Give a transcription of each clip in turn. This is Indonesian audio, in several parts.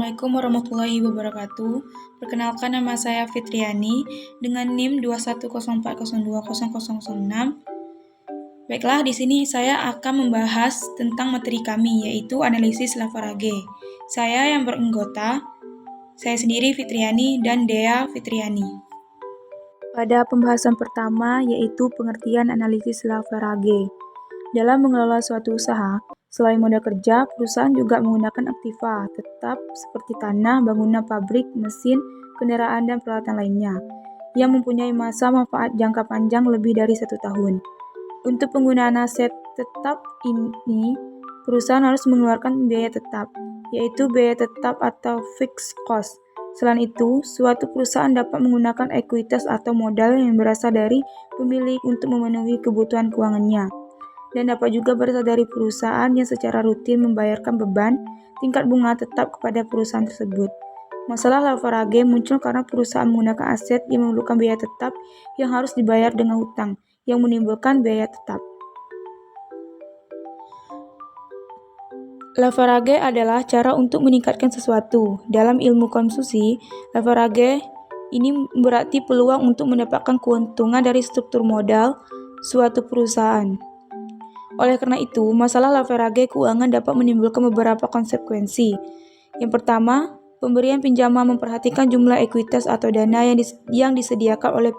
Assalamualaikum warahmatullahi wabarakatuh. Perkenalkan, nama saya Fitriani dengan NIM 21040200006. Baiklah, di sini saya akan membahas tentang materi kami, yaitu analisis Lavarage. Saya yang beranggota, saya sendiri Fitriani dan Dea Fitriani. Pada pembahasan pertama, yaitu pengertian analisis Lavarage. Dalam mengelola suatu usaha, selain modal kerja, perusahaan juga menggunakan aktiva tetap seperti tanah, bangunan pabrik, mesin, kendaraan, dan peralatan lainnya yang mempunyai masa manfaat jangka panjang lebih dari 1 tahun. Untuk penggunaan aset tetap ini, perusahaan harus mengeluarkan biaya tetap, yaitu biaya tetap atau fixed cost. Selain itu, suatu perusahaan dapat menggunakan ekuitas atau modal yang berasal dari pemilik untuk memenuhi kebutuhan keuangannya, dan dapat juga berasal dari perusahaan yang secara rutin membayarkan beban tingkat bunga tetap kepada perusahaan tersebut. Masalah Lavarage muncul karena perusahaan menggunakan aset yang memerlukan biaya tetap yang harus dibayar dengan hutang, yang menimbulkan biaya tetap. Lavarage adalah cara untuk meningkatkan sesuatu. Dalam ilmu konsumsi, Lavarage ini berarti peluang untuk mendapatkan keuntungan dari struktur modal suatu perusahaan. Oleh karena itu, masalah Lavarage keuangan dapat menimbulkan beberapa konsekuensi. Yang pertama, pemberian pinjaman memperhatikan jumlah ekuitas atau dana yang disediakan oleh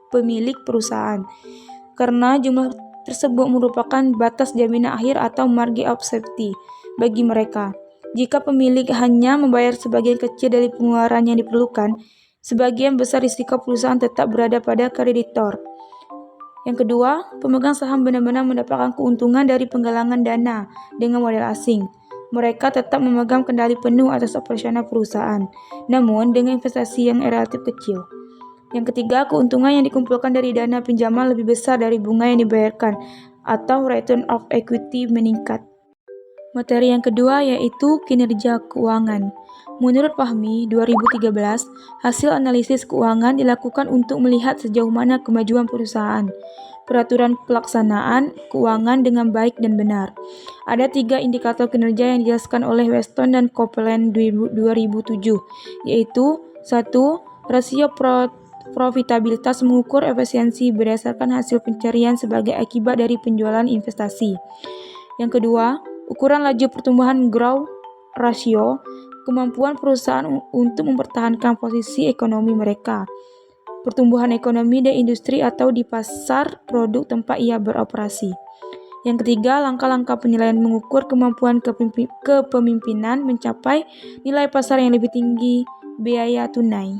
pemilik perusahaan, karena jumlah tersebut merupakan batas jaminan akhir atau margin of safety bagi mereka. Jika pemilik hanya membayar sebagian kecil dari pengeluaran yang diperlukan, sebagian besar risiko perusahaan tetap berada pada kreditor. Yang kedua, pemegang saham benar-benar mendapatkan keuntungan dari penggalangan dana dengan modal asing. Mereka tetap memegang kendali penuh atas operasional perusahaan, namun dengan investasi yang relatif kecil. Yang ketiga, keuntungan yang dikumpulkan dari dana pinjaman lebih besar dari bunga yang dibayarkan, atau return of equity meningkat. Materi yang kedua yaitu kinerja keuangan. Menurut Fahmi, 2013, hasil analisis keuangan dilakukan untuk melihat sejauh mana kemajuan perusahaan, peraturan pelaksanaan keuangan dengan baik dan benar. Ada 3 indikator kinerja yang dijelaskan oleh Weston dan Copeland 2007, yaitu 1. Rasio profitabilitas mengukur efisiensi berdasarkan hasil pencarian sebagai akibat dari penjualan investasi. Yang kedua, ukuran laju pertumbuhan growth ratio, kemampuan perusahaan untuk mempertahankan posisi ekonomi mereka, pertumbuhan ekonomi dan industri atau di pasar produk tempat ia beroperasi. Yang ketiga, langkah-langkah penilaian mengukur kemampuan kepemimpinan mencapai nilai pasar yang lebih tinggi biaya tunai.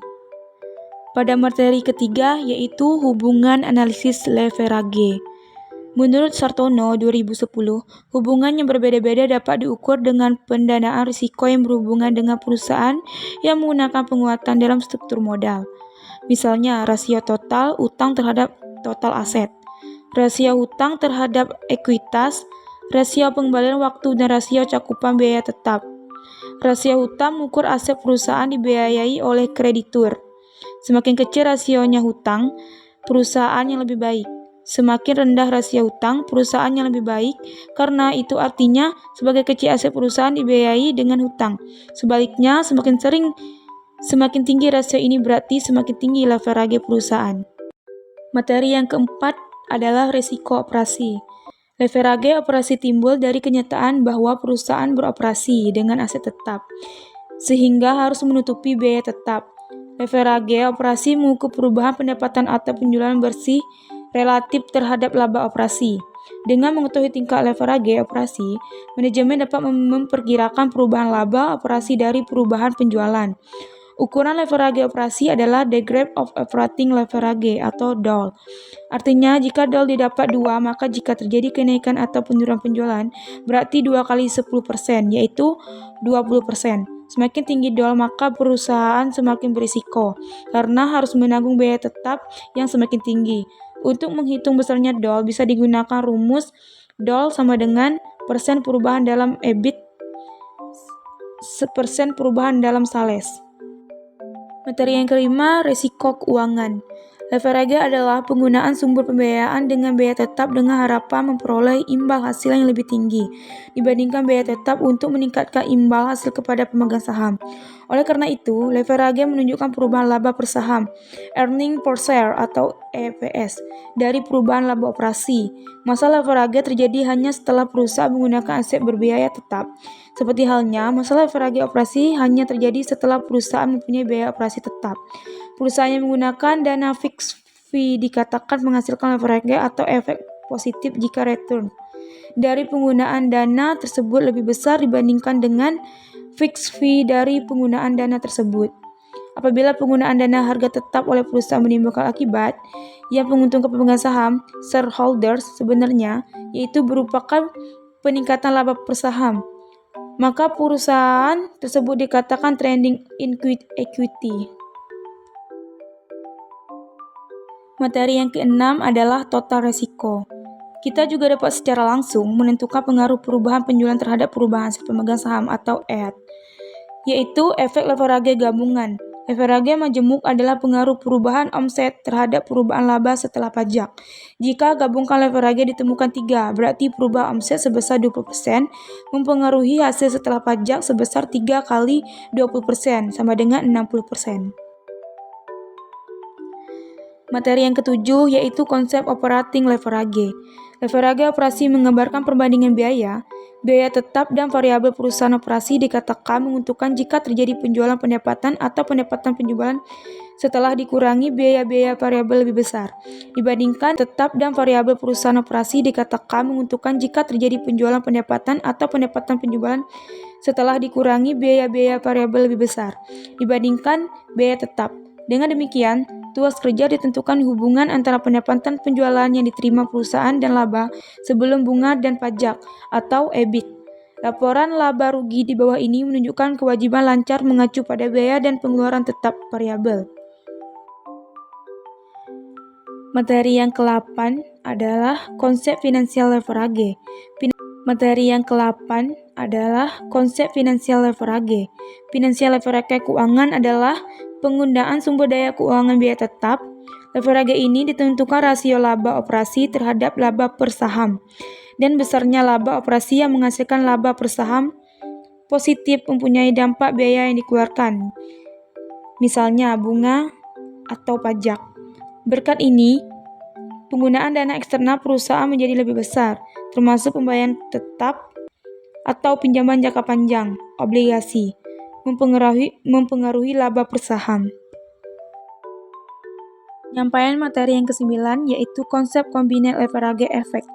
Pada materi ketiga yaitu hubungan analisis Lavarage. Menurut Sartono 2010, hubungan yang berbeda-beda dapat diukur dengan pendanaan risiko yang berhubungan dengan perusahaan yang menggunakan penguatan dalam struktur modal. Misalnya, rasio total utang terhadap total aset, rasio hutang terhadap ekuitas, rasio pengembalian waktu, dan rasio cakupan biaya tetap. Rasio hutang mengukur aset perusahaan dibiayai oleh kreditur. Semakin kecil rasionya hutang, perusahaan yang lebih baik. Semakin rendah rasio hutang, perusahaan yang lebih baik, karena itu artinya sebagai kecil aset perusahaan dibiayai dengan hutang. Sebaliknya, semakin tinggi rasio ini berarti semakin tinggi Lavarage perusahaan. Materi yang keempat adalah risiko operasi. Lavarage operasi timbul dari kenyataan bahwa perusahaan beroperasi dengan aset tetap, sehingga harus menutupi biaya tetap. Lavarage operasi mengukur perubahan pendapatan atau penjualan bersih relatif terhadap laba operasi. Dengan mengetahui tingkat Lavarage operasi, manajemen dapat memperkirakan perubahan laba operasi dari perubahan penjualan. Ukuran Lavarage operasi adalah Degree of Operating Leverage atau DOL. Artinya, jika DOL didapat 2, maka jika terjadi kenaikan atau penurunan penjualan, berarti 2 kali 10%, yaitu 20%. Semakin tinggi DOL, maka perusahaan semakin berisiko, karena harus menanggung biaya tetap yang semakin tinggi. Untuk menghitung besarnya DOL, bisa digunakan rumus DOL sama dengan persen perubahan dalam EBIT persen perubahan dalam sales. Materi yang kelima, risiko keuangan. Leverage adalah penggunaan sumber pembiayaan dengan biaya tetap dengan harapan memperoleh imbal hasil yang lebih tinggi dibandingkan biaya tetap untuk meningkatkan imbal hasil kepada pemegang saham. Oleh karena itu, leverage menunjukkan perubahan laba per saham, earning per share atau EPS, dari perubahan laba operasi. Masalah leverage terjadi hanya setelah perusahaan menggunakan aset berbiaya tetap. Seperti halnya, masalah leverage operasi hanya terjadi setelah perusahaan mempunyai biaya operasi tetap. Perusahaan yang menggunakan dana fixed fee dikatakan menghasilkan leverage atau efek positif jika return dari penggunaan dana tersebut lebih besar dibandingkan dengan fixed fee dari penggunaan dana tersebut. Apabila penggunaan dana harga tetap oleh perusahaan menimbulkan akibat yang menguntungkan pemegang saham, shareholders sebenarnya, yaitu merupakan peningkatan laba per saham, maka perusahaan tersebut dikatakan trading in equity. Materi yang keenam adalah total resiko. Kita juga dapat secara langsung menentukan pengaruh perubahan penjualan terhadap perubahan aset pemegang saham atau EAT, yaitu efek leverage gabungan. Leverage majemuk adalah pengaruh perubahan omset terhadap perubahan laba setelah pajak. Jika gabungkan leverage ditemukan 3, berarti perubahan omset sebesar 20% mempengaruhi hasil setelah pajak sebesar 3 kali 20% sama dengan 60%. Materi yang ketujuh yaitu konsep operating leverage. Leverage operasi menggambarkan perbandingan biaya tetap dan variabel perusahaan operasi dikatakan menguntungkan jika terjadi penjualan pendapatan atau pendapatan penjualan setelah dikurangi biaya-biaya variabel lebih besar. Dibandingkan tetap dan variabel perusahaan operasi dikatakan menguntungkan jika terjadi penjualan pendapatan atau pendapatan penjualan setelah dikurangi biaya-biaya variabel lebih besar dibandingkan biaya tetap. Dengan demikian, tuas kerja ditentukan hubungan antara pendapatan penjualan yang diterima perusahaan dan laba sebelum bunga dan pajak atau EBIT. Laporan laba rugi di bawah ini menunjukkan kewajiban lancar mengacu pada biaya dan pengeluaran tetap variabel. Materi yang ke-8 adalah konsep finansial leverage. Materi yang ke-8 adalah konsep finansial leverage. Finansial leverage keuangan adalah penggunaan sumber daya keuangan biaya tetap. Leverage ini ditentukan rasio laba operasi terhadap laba per saham dan besarnya laba operasi yang menghasilkan laba per saham positif mempunyai dampak biaya yang dikeluarkan, misalnya bunga atau pajak. Berkat ini, penggunaan dana eksternal perusahaan menjadi lebih besar, termasuk pembayaran tetap atau pinjaman jangka panjang, obligasi, mempengaruhi laba per saham. Penyampaian materi yang ke-9 yaitu konsep combined leverage effect.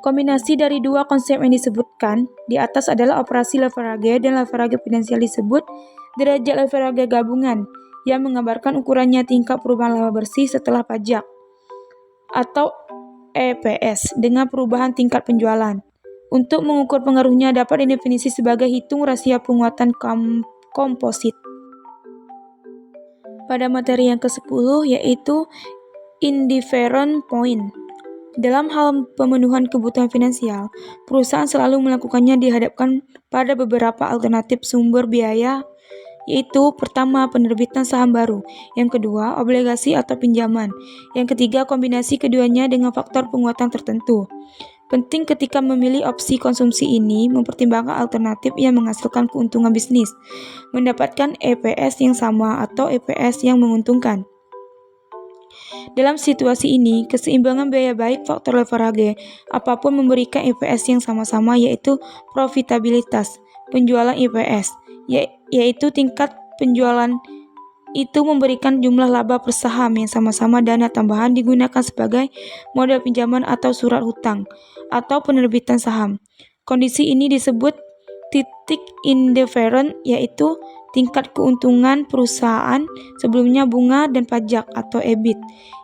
Kombinasi dari dua konsep yang disebutkan di atas adalah operasi leverage dan leverage finansial disebut derajat leverage gabungan yang menggambarkan ukurannya tingkat perubahan laba bersih setelah pajak atau EPS dengan perubahan tingkat penjualan. Untuk mengukur pengaruhnya dapat didefinisi sebagai hitung rasio penguatan komposit. Pada materi yang ke-10 yaitu indifferent point. Dalam hal pemenuhan kebutuhan finansial, perusahaan selalu melakukannya dihadapkan pada beberapa alternatif sumber biaya, yaitu pertama, penerbitan saham baru, yang kedua, obligasi atau pinjaman, yang ketiga, kombinasi keduanya dengan faktor penguatan tertentu. Penting ketika memilih opsi konsumsi ini mempertimbangkan alternatif yang menghasilkan keuntungan bisnis, mendapatkan EPS yang sama atau EPS yang menguntungkan. Dalam situasi ini, keseimbangan biaya baik faktor leverage apapun memberikan EPS yang sama-sama yaitu profitabilitas penjualan EPS, yaitu tingkat penjualan itu memberikan jumlah laba per saham yang sama-sama dana tambahan digunakan sebagai modal pinjaman atau surat hutang atau penerbitan saham. Kondisi ini disebut titik indifferent, yaitu tingkat keuntungan perusahaan sebelumnya bunga dan pajak atau EBIT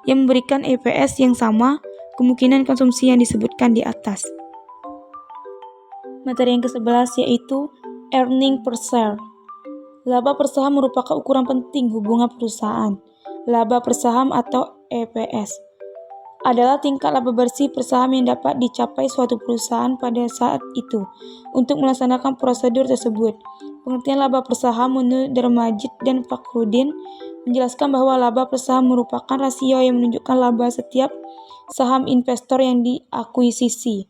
yang memberikan EPS yang sama kemungkinan konsumsi yang disebutkan di atas. Materi yang ke-11 yaitu earning per share. Laba per saham merupakan ukuran penting hubungan perusahaan. Laba per saham atau EPS adalah tingkat laba bersih per saham yang dapat dicapai suatu perusahaan pada saat itu. Untuk melaksanakan prosedur tersebut, pengertian laba per saham menurut Darmajit dan Fakhruddin menjelaskan bahwa laba per saham merupakan rasio yang menunjukkan laba setiap saham investor yang diakuisisi.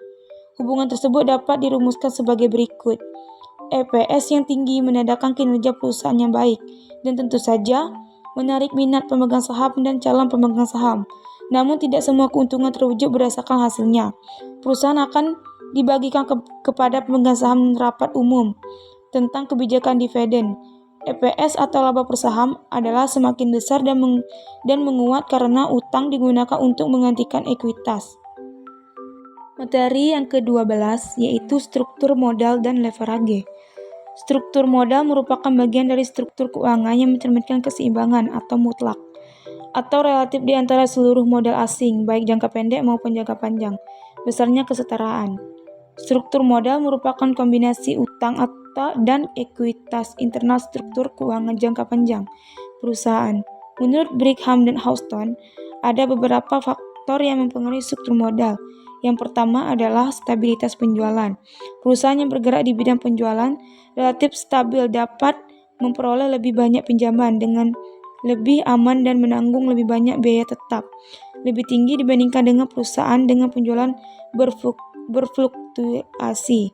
Hubungan tersebut dapat dirumuskan sebagai berikut. EPS yang tinggi menandakan kinerja perusahaan yang baik dan tentu saja menarik minat pemegang saham dan calon pemegang saham. Namun tidak semua keuntungan terwujud berdasarkan hasilnya. Perusahaan akan dibagikan kepada pemegang saham rapat umum tentang kebijakan dividen. EPS atau laba per saham adalah semakin besar dan menguat karena utang digunakan untuk menggantikan ekuitas. Materi yang ke-12 yaitu struktur modal dan leverage. Struktur modal merupakan bagian dari struktur keuangan yang mencerminkan keseimbangan atau mutlak atau relatif di antara seluruh modal asing, baik jangka pendek maupun jangka panjang. Besarnya kesetaraan. Struktur modal merupakan kombinasi utang dan ekuitas internal struktur keuangan jangka panjang perusahaan. Menurut Brigham dan Houston, ada beberapa faktor yang mempengaruhi struktur modal. Yang pertama adalah stabilitas penjualan. Perusahaan yang bergerak di bidang penjualan relatif stabil dapat memperoleh lebih banyak pinjaman dengan lebih aman dan menanggung lebih banyak biaya tetap lebih tinggi dibandingkan dengan perusahaan dengan penjualan berfluktuasi.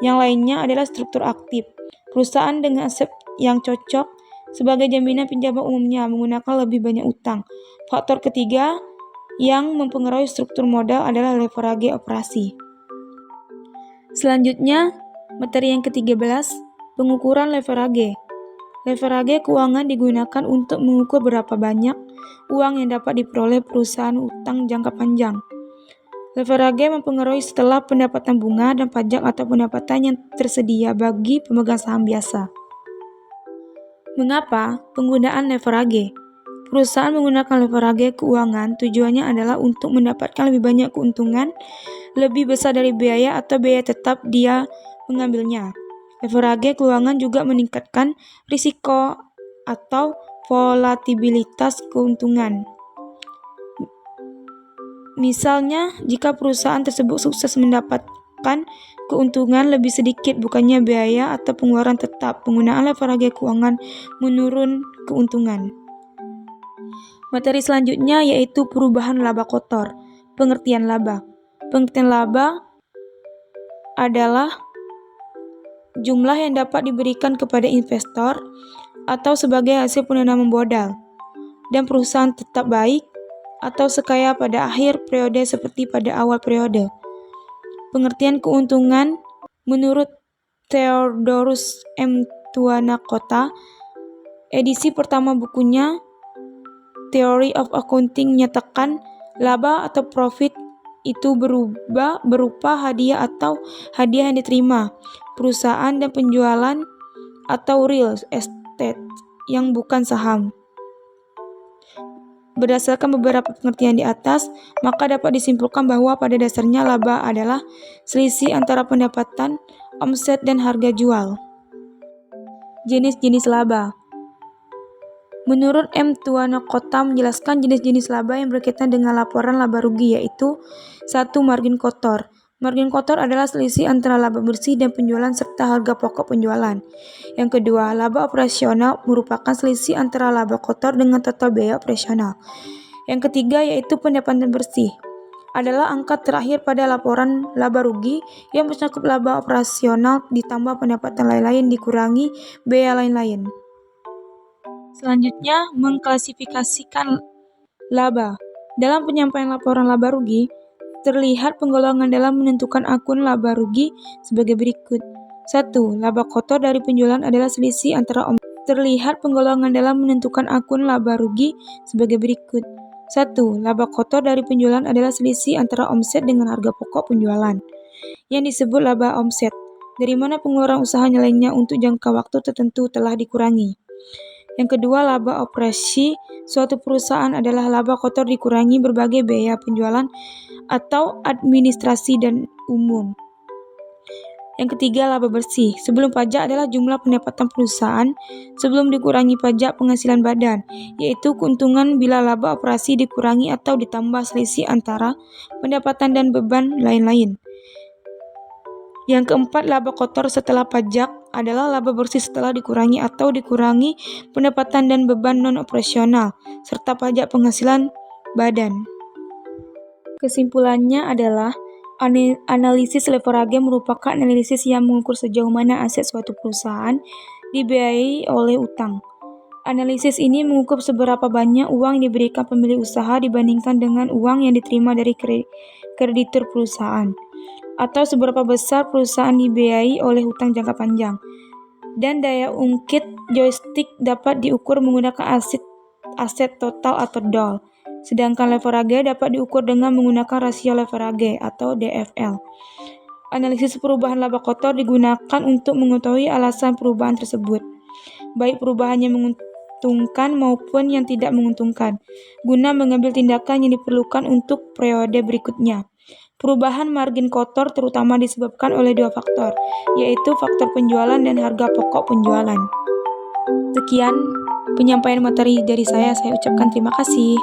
Yang lainnya adalah struktur aktif. Perusahaan dengan aset yang cocok sebagai jaminan pinjaman umumnya menggunakan lebih banyak utang. Faktor ketiga yang mempengaruhi struktur modal adalah leverage operasi. Selanjutnya, materi yang ke-13, pengukuran leverage. Leverage keuangan digunakan untuk mengukur berapa banyak uang yang dapat diperoleh perusahaan utang jangka panjang. Leverage mempengaruhi setelah pendapatan bunga dan pajak atau pendapatan yang tersedia bagi pemegang saham biasa. Mengapa penggunaan leverage? Perusahaan menggunakan leverage keuangan tujuannya adalah untuk mendapatkan lebih banyak keuntungan lebih besar dari biaya atau biaya tetap dia mengambilnya. Leverage keuangan juga meningkatkan risiko atau volatilitas keuntungan. Misalnya, jika perusahaan tersebut sukses mendapatkan keuntungan lebih sedikit bukannya biaya atau pengeluaran tetap, penggunaan leverage keuangan menurun keuntungan. Materi selanjutnya yaitu perubahan laba kotor. Pengertian laba. Pengertian laba adalah jumlah yang dapat diberikan kepada investor atau sebagai hasil penanaman modal dan perusahaan tetap baik atau sekaya pada akhir periode seperti pada awal periode. Pengertian keuntungan menurut Theodorus M. Tuanakota, edisi pertama bukunya Theory of Accounting menyatakan laba atau profit itu berupa hadiah atau hadiah yang diterima perusahaan dan penjualan atau real estate yang bukan saham. Berdasarkan beberapa pengertian di atas, maka dapat disimpulkan bahwa pada dasarnya laba adalah selisih antara pendapatan, omset, dan harga jual. Jenis-jenis laba. Menurut M. Tuanakota menjelaskan jenis-jenis laba yang berkaitan dengan laporan laba rugi yaitu 1. Margin kotor. Margin kotor adalah selisih antara laba bersih dan penjualan serta harga pokok penjualan. Yang kedua, laba operasional merupakan selisih antara laba kotor dengan total biaya operasional. Yang ketiga yaitu pendapatan bersih. Adalah angka terakhir pada laporan laba rugi yang mencakup laba operasional ditambah pendapatan lain-lain dikurangi biaya lain-lain. Selanjutnya, mengklasifikasikan laba. Dalam penyampaian laporan laba rugi, terlihat penggolongan dalam menentukan akun laba rugi sebagai berikut. 1. Laba kotor dari penjualan adalah selisih antara omset. Terlihat penggolongan dalam menentukan akun laba rugi sebagai berikut. 1. Laba kotor dari penjualan adalah selisih antara omset dengan harga pokok penjualan, yang disebut laba omset, dari mana pengeluaran usaha lainnya untuk jangka waktu tertentu telah dikurangi. Yang kedua, laba operasi suatu perusahaan adalah laba kotor dikurangi berbagai biaya penjualan atau administrasi dan umum. Yang ketiga, laba bersih. Sebelum pajak adalah jumlah pendapatan perusahaan sebelum dikurangi pajak penghasilan badan, yaitu keuntungan bila laba operasi dikurangi atau ditambah selisih antara pendapatan dan beban lain-lain. Yang keempat, laba kotor setelah pajak adalah laba bersih setelah dikurangi atau dikurangi pendapatan dan beban non-operasional, serta pajak penghasilan badan. Kesimpulannya adalah, analisis leverage merupakan analisis yang mengukur sejauh mana aset suatu perusahaan dibiayai oleh utang. Analisis ini mengukur seberapa banyak uang yang diberikan pemilik usaha dibandingkan dengan uang yang diterima dari kreditur perusahaan, atau seberapa besar perusahaan dibiayai oleh hutang jangka panjang. Dan daya ungkit joystick dapat diukur menggunakan aset total atau DOL, sedangkan leverage dapat diukur dengan menggunakan rasio leverage atau DFL. Analisis perubahan laba kotor digunakan untuk mengetahui alasan perubahan tersebut, baik perubahan yang menguntungkan maupun yang tidak menguntungkan, guna mengambil tindakan yang diperlukan untuk periode berikutnya. Perubahan margin kotor terutama disebabkan oleh dua faktor, yaitu faktor penjualan dan harga pokok penjualan. Sekian penyampaian materi dari saya ucapkan terima kasih.